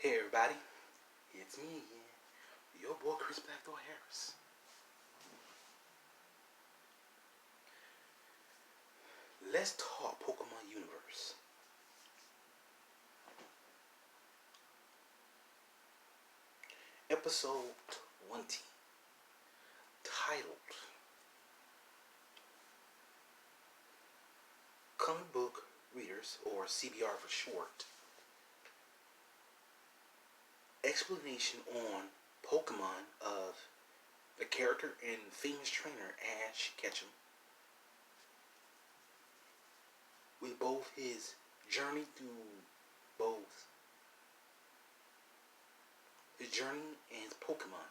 Hey everybody, it's me again, your boy Chris Blackthorn Harris. Let's talk Pokemon Universe. Episode 20, titled Comic Book Readers, or CBR for short. Explanation on Pokemon of the character and famous trainer Ash Ketchum, with both his journey through both his journey and his Pokemon.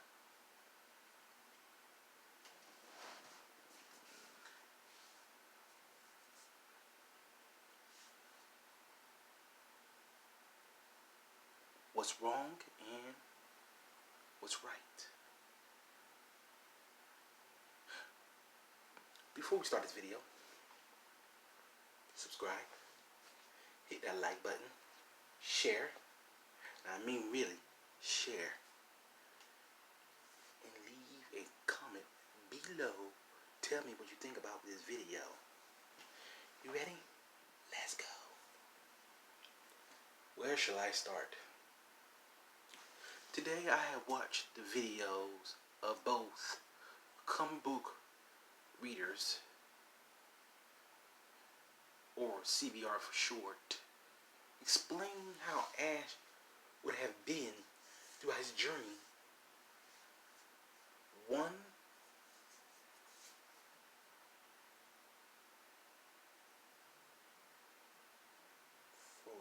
What's wrong and what's right. Before we start this video, subscribe, hit that like button, share, and I mean really share, and leave a comment below. Tell me what you think about this video. You ready? Let's go. Where shall I start? Today I have watched the videos of both Comic Book Readers, or CBR for short, explaining how Ash would have been throughout his journey. Hold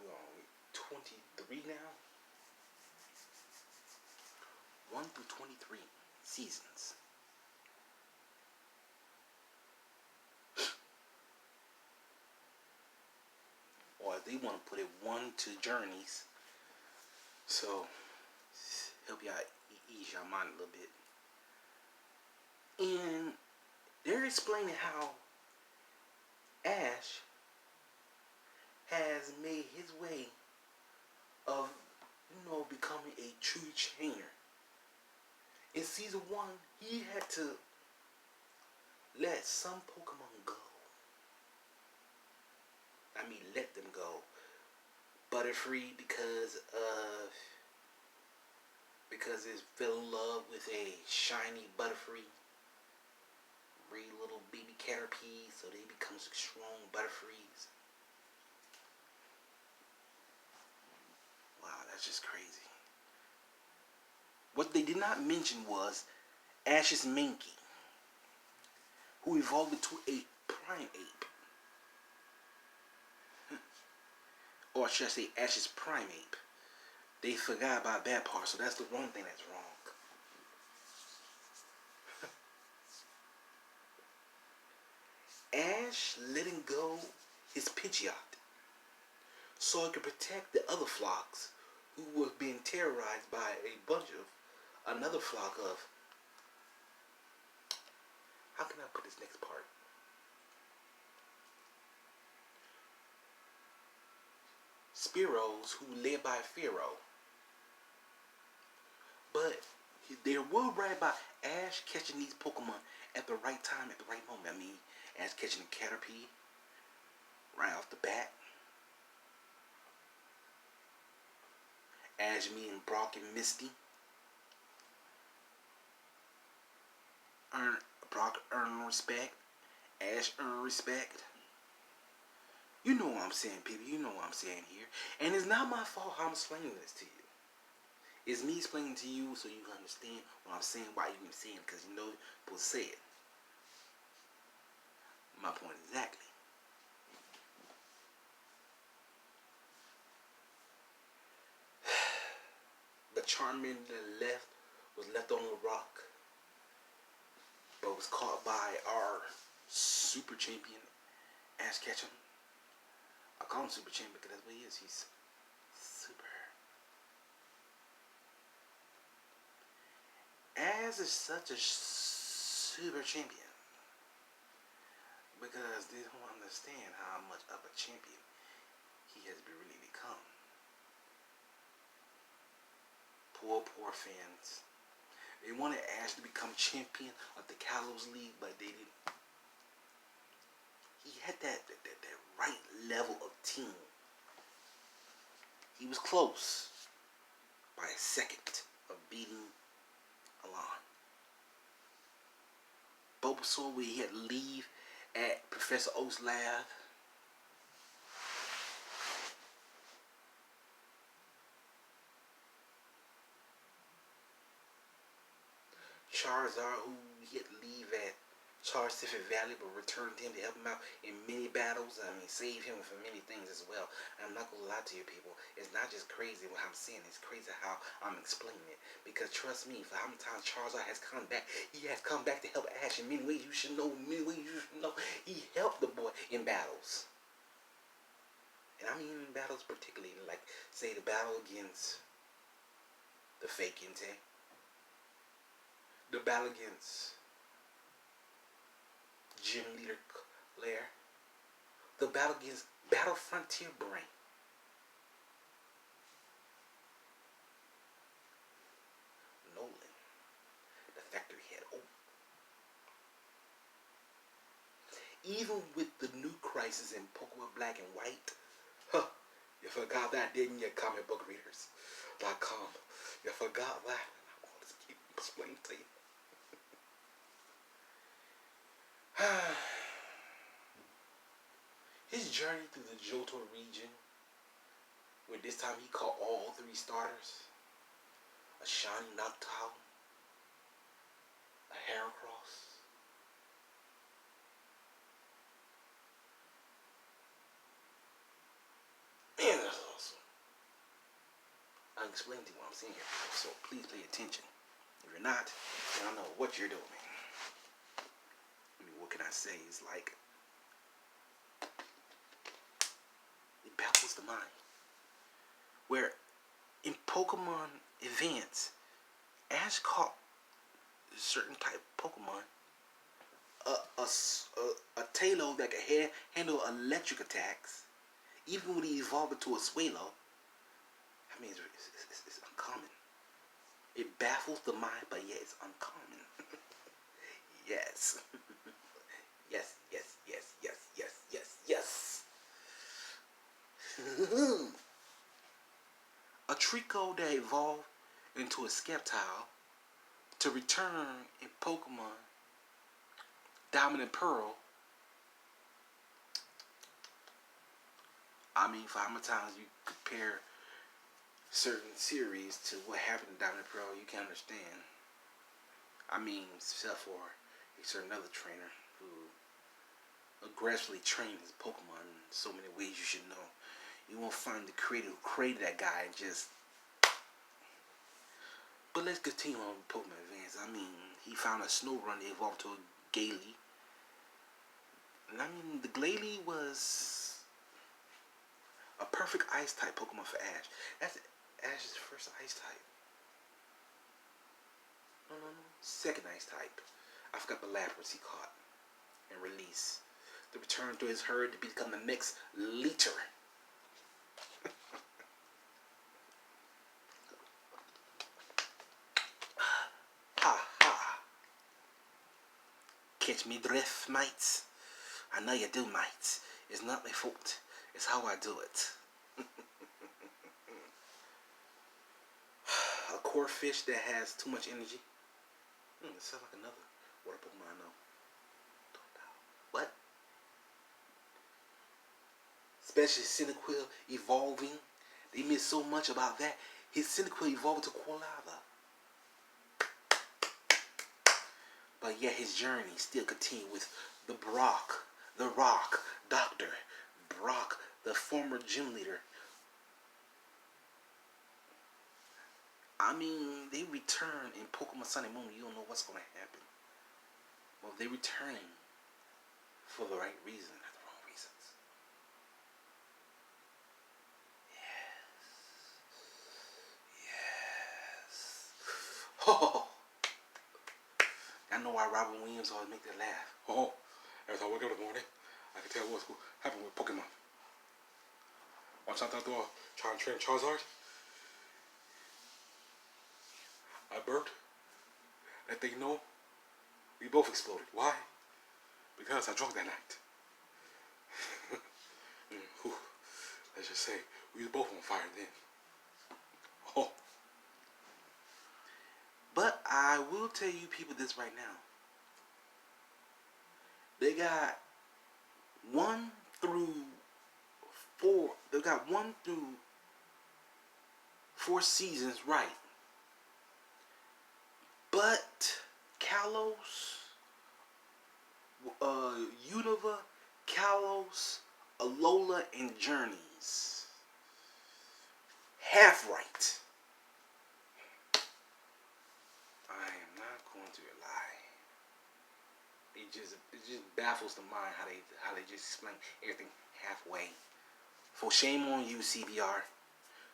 on, 23 now? 1 through 23 seasons. Or they want to put it 1 to journeys. So, help you out, ease your mind a little bit. And they're explaining how Ash has made his way of, becoming a true trainer. In season 1, he had to let some Pokemon go. I mean, let them go. Butterfree because it fell in love with a shiny Butterfree. Breed little baby Caterpies, so they become strong Butterfrees. Wow, that's just crazy. What they did not mention was Ash's Mankey, who evolved into a prime ape. Or should I say Ash's prime ape. They forgot about that part, so that's the one thing that's wrong. Ash letting go his Pidgeot so it could protect the other flocks who were being terrorized by another flock of, how can I put this next part? Spearows, who led by Pharaoh. But they were right about Ash catching these Pokemon at the right time, at the right moment. I mean, Ash catching a Caterpie right off the bat. Ash meeting Brock and Misty. Brock earned respect. Ash earned respect. You know what I'm saying, people. You know what I'm saying here. And it's not my fault how I'm explaining this to you. It's me explaining to you so you can understand what I'm saying, why you can say it, because you know people say it. My point exactly. The Charmin that was left on the rock, but was caught by our super champion, Ash Ketchum. I call him Super Champion because that's what he is. He's super. Ash is such a super champion because they don't understand how much of a champion he has really become. poor fans. They wanted Ash to become champion of the Kalos League, but they didn't. He had that right level of team. He was close by a second of beating Alon. Bulbasaur, where he had to leave at Professor Oak's lab. Charizard, who he had to leave at Charcific Valley, but returned him to help him out in many battles. I mean, save him from many things as well. And I'm not going to lie to you people. It's not just crazy what I'm saying. It's crazy how I'm explaining it. Because trust me, for how many times Charizard has come back, he has come back to help Ash in many ways you should know. Many ways you should know. He helped the boy in battles. And I mean in battles particularly. Like, say, the battle against the fake Entei. The battle against Gym Leader Claire. The battle against Battle Frontier Brain. Nolan. The factory head. Oh. Even with the new crisis in Pokemon Black and White. Huh. You forgot that, didn't you, comic book readers.com? You forgot that. I'm going to keep explaining to you. His journey through the Johto region, where this time he caught all 3 starters, a shiny Noctowl, a Heracross, man, that's awesome. I'm explaining to you what I'm saying here, so please pay attention. If you're not, I don't know what you're doing. I mean, what can I say? It's like, it baffles the mind. Where in Pokemon events, Ash caught a certain type of Pokemon, a Tailo that can handle electric attacks, even when he evolved into a Swalo. I mean, it's uncommon. It baffles the mind, but yet it's uncommon. Yes. Yes, yes, yes, yes, yes, yes, yes. A Trico that evolved into a Sceptile to return in Pokemon Diamond and Pearl. I mean, for how many times you compare certain series to what happened in Diamond and Pearl, you can understand. I mean, except for a certain other trainer who aggressively trained his Pokemon in so many ways you should know. You won't find the creator who created that guy and just... But let's continue on with Pokemon Advance. I mean, he found a Snorunt that evolved to a Gaily. And I mean, the Glalie was a perfect ice type Pokemon for Ash. That's Ash's first ice type. No. Second ice type. I forgot the Lapras he caught and released to return to his herd to become the next Leecher. Ha ha. Catch me drift, mates. I know you do, mates. It's not my fault. It's how I do it. A core fish that has too much energy. It sounds like another water Pokemon I know. What? Especially Cyndaquil evolving. They missed so much about that. His Cyndaquil evolved to Quilava. But yet his journey still continued with the Rock, Dr. Brock, the former gym leader. I mean, they return in Pokemon Sun and Moon. You don't know what's going to happen. Well, they return for the right reason, not the wrong reasons. Yes. Oh. I know why Robin Williams always make that laugh. Oh, every time I wake up in the morning, I can tell what's happening with Pokemon. One time I thought trying to train Charizard. I burped. That they know we both exploded. Why? Because I drunk that night. Let's just say we were both on fire then. Oh. But I will tell you people this right now. They got 1 through 4. They got 1 through 4 seasons right. But Kalos, Unova, Kalos, Alola, and Journeys, half right. I am not going to lie. It just baffles the mind how they just explain everything halfway. For shame on you, CBR.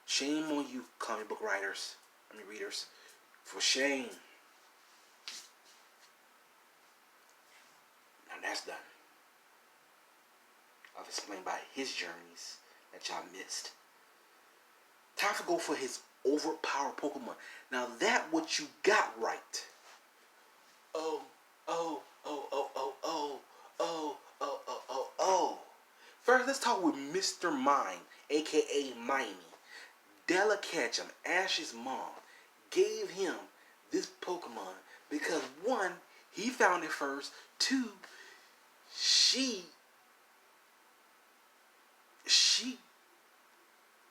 Shame on you, comic book readers. For shame. Now that's done. I've explained by his journeys that y'all missed. Time to go for his overpowered Pokemon. Now that what you got right. First, let's talk with Mr. Mime, aka Mimey. Della Ketchum, Ash's mom, gave him this Pokemon because 1, he found it first. 2, she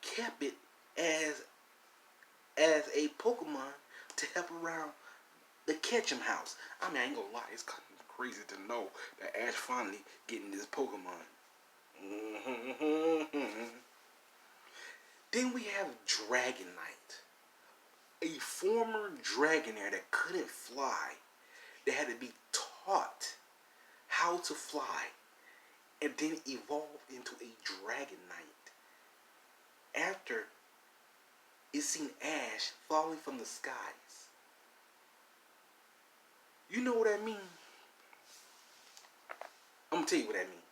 kept it as a Pokemon to help around the Ketchum house. I mean, I ain't gonna lie, it's kind of crazy to know that Ash finally getting this Pokemon. Then we have Dragonite, a former Dragonair that couldn't fly, that had to be taught how to fly, and then evolve into a Dragonite after it seen Ash falling from the skies. You know what that means? I'm gonna tell you what that means.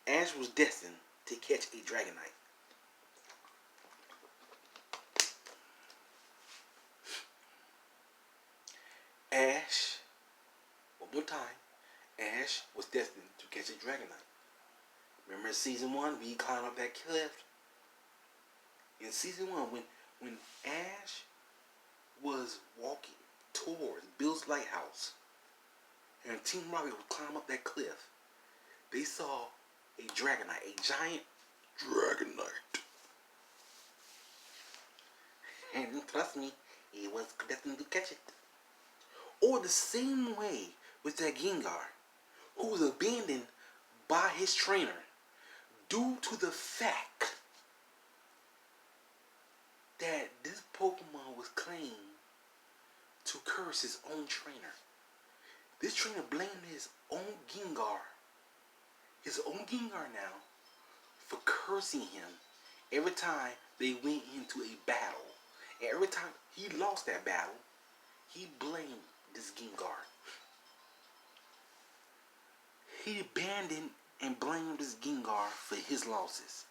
Ash was destined to catch a Dragonite. Ash, one more time, Ash was destined to catch a Dragonite. Remember season 1, we climbed up that cliff? In season 1, when Ash was walking towards Bill's lighthouse and Team Rocket would climb up that cliff, they saw a Dragonite, a giant Dragonite. And trust me, he was destined to catch it. Or the same way with that Gengar, who was abandoned by his trainer due to the fact that this Pokemon was claimed to curse his own trainer. This trainer blamed his own Gengar now, for cursing him every time they went into a battle. And every time he lost that battle, he blamed this Gengar. He abandoned and blamed this Gengar for his losses.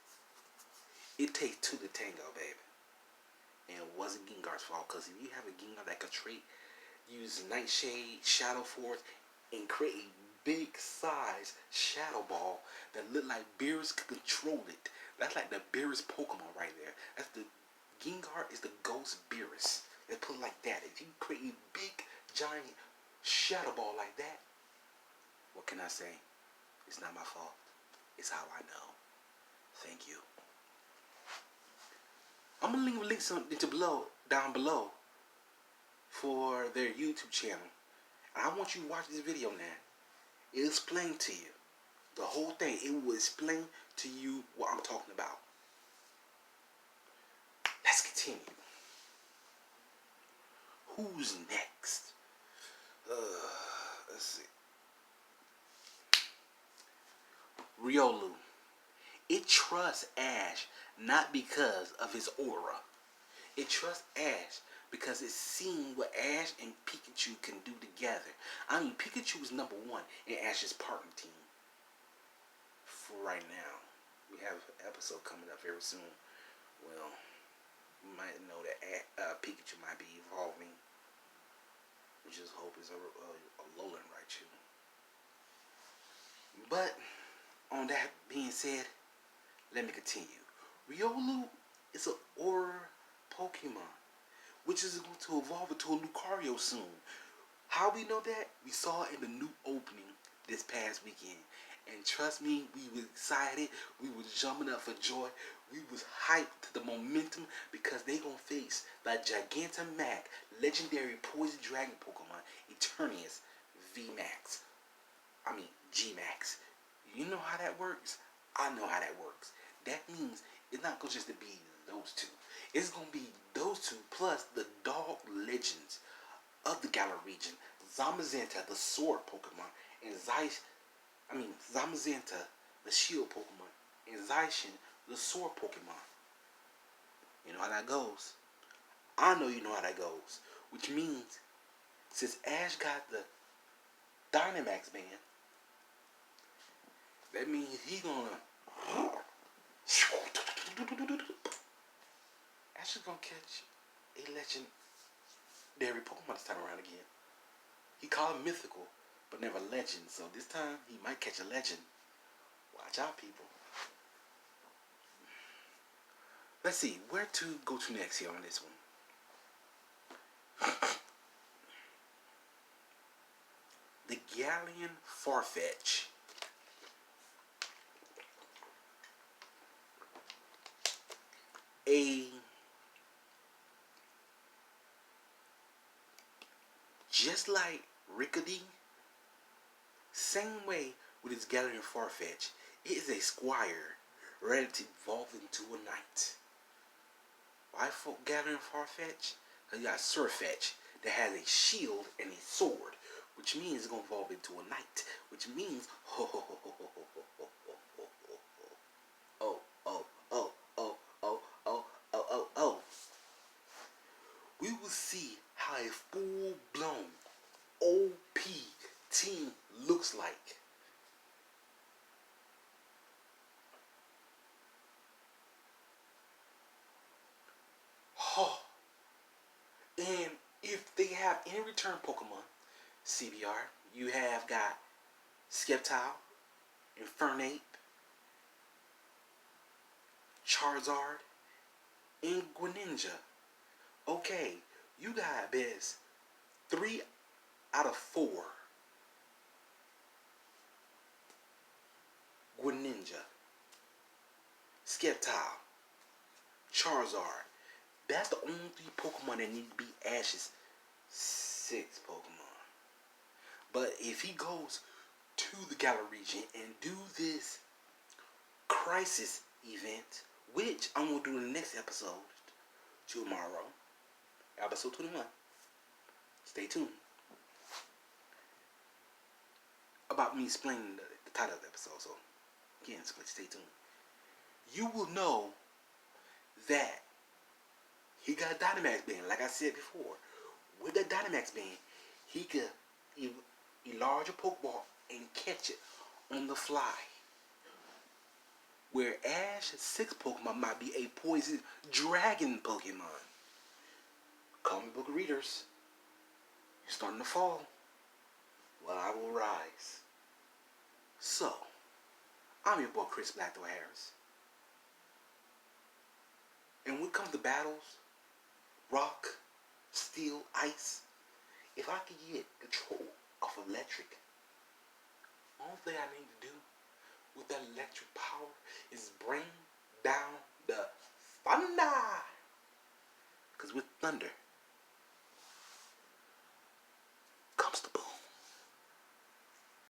It takes 2 to tango, baby. And it wasn't Gengar's fault, because if you have a Gengar that could use Nightshade, Shadow Force, and create a big size Shadow Ball that looked like Beerus could control it. That's like the Beerus Pokemon right there. That's the Gengar is the Ghost Beerus. Let's put it like that. If you create a big, giant Shadow Ball like that, what can I say? It's not my fault. It's how I know. Thank you. I'm gonna leave links down below for their YouTube channel. And I want you to watch this video now. It'll explain to you the whole thing. It will explain to you what I'm talking about. Let's continue. Who's next? Let's see. Riolu. It trusts Ash not because of his aura. It trusts Ash because it's seen what Ash and Pikachu can do together. I mean, Pikachu is number 1 in Ash's partner team. For right now. We have an episode coming up very soon. Well, You might know that Pikachu might be evolving. We just hope it's a Alolan Raichu. But on that being said, let me continue. Riolu is an Aura Pokemon, which is going to evolve into a Lucario soon. How we know that? We saw it in the new opening this past weekend. And trust me, we were excited. We was jumping up for joy. We was hyped to the momentum because they gonna face the Gigantamax legendary Poison Dragon Pokemon, Eternius VMAX. I mean G-Max. You know how that works? I know how that works. That means it's not going to just be those two. It's going to be those two plus the dog legends of the Galar region. Zamazenta, the sword Pokemon, and Zamazenta, the shield Pokemon, and Zaishin, the sword Pokemon. You know how that goes. I know you know how that goes. Which means, since Ash got the Dynamax band, that means he gonna Ash is gonna catch a legendary Pokemon this time around again. He called him mythical, but never legend. So this time he might catch a legend. Watch out, people. Let's see where to go to next here on this one. The Galleon Farfetch. Just like Rickety, same way with his Galleon Farfetch, it is a squire ready to evolve into a knight. Why for Galleon Farfetch? Because you got Surfetch that has a shield and a sword, which means it's going to evolve into a knight, which means we will see how a full-blown OP team looks like. And if they have any return Pokemon, CBR, you have got Sceptile, Infernape, Charizard, and Greninja. Okay, you got best 3 out of 4 Greninja, Sceptile, Charizard. That's the only 3 Pokemon that need to be Ash's 6 Pokemon. But if he goes to the Galar region and do this crisis event, which I'm going to do in the next episode tomorrow, episode 21. Stay tuned. About me explaining the title of the episode, so again, stay tuned. You will know that he got a Dynamax band, like I said before. With that Dynamax band, he could enlarge a Pokeball and catch it on the fly. Where Ash's 6 Pokemon might be a Poison Dragon Pokemon. Comic book readers, you're starting to fall. Well, I will rise. So, I'm your boy Chris Blackthorn Harris. And when it comes to battles, rock, steel, ice, if I could get control of electric, the only thing I need to do with that electric power is bring down the thunder. Because with thunder,